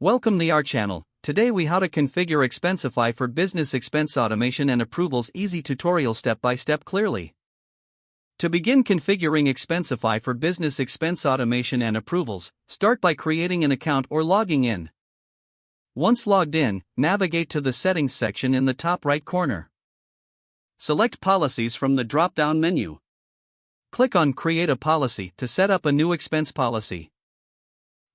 Welcome to our channel. Today we how to configure Expensify for business expense automation and approvals. Easy tutorial step by step clearly. To begin configuring Expensify for business expense automation and approvals, start by creating an account or logging in. Once logged in, navigate to the settings section in the top right corner. Select policies from the drop-down menu. Click on Create a Policy to set up a new expense policy.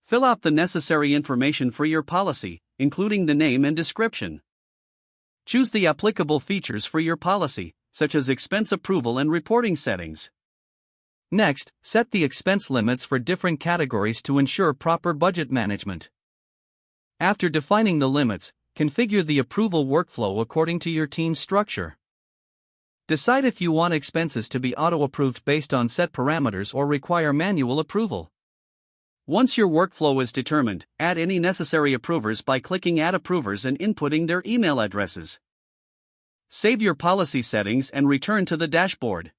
Fill out the necessary information for your policy, including the name and description. Choose the applicable features for your policy, such as expense approval and reporting settings. Next, set the expense limits for different categories to ensure proper budget management. After defining the limits, configure the approval workflow according to your team's structure. Decide if you want expenses to be auto-approved based on set parameters or require manual approval. Once your workflow is determined, add any necessary approvers by clicking Add Approvers and inputting their email addresses. Save your policy settings and return to the dashboard.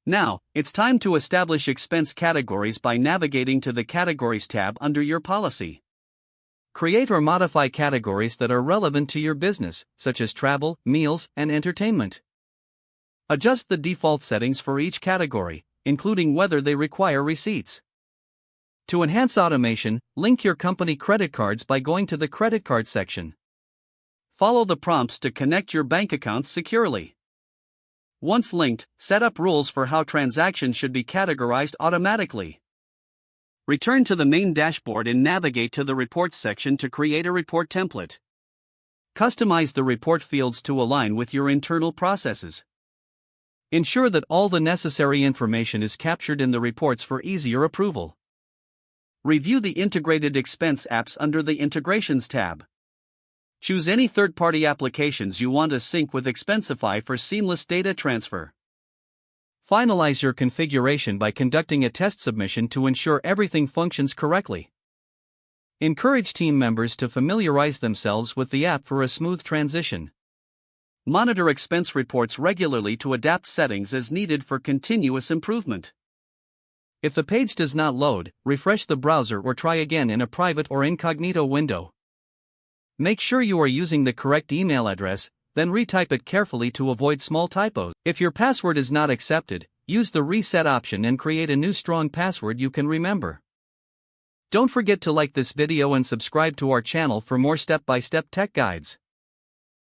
Now, it's time to establish expense categories by navigating to the Categories tab under your policy. Create or modify categories that are relevant to your business, such as travel, meals, and entertainment. Adjust the default settings for each category, including whether they require receipts. To enhance automation, link your company credit cards by going to the credit card section. Follow the prompts to connect your bank accounts securely. Once linked, set up rules for how transactions should be categorized automatically. Return to the main dashboard and navigate to the Reports section to create a report template. Customize the report fields to align with your internal processes. Ensure that all the necessary information is captured in the reports for easier approval. Review the integrated expense apps under the Integrations tab. Choose any third-party applications you want to sync with Expensify for seamless data transfer. Finalize your configuration by conducting a test submission to ensure everything functions correctly. Encourage team members to familiarize themselves with the app for a smooth transition. Monitor expense reports regularly to adapt settings as needed for continuous improvement. If the page does not load, refresh the browser or try again in a private or incognito window. Make sure you are using the correct email address, then retype it carefully to avoid small typos. If your password is not accepted, use the reset option and create a new strong password you can remember. Don't forget to like this video and subscribe to our channel for more step-by-step tech guides.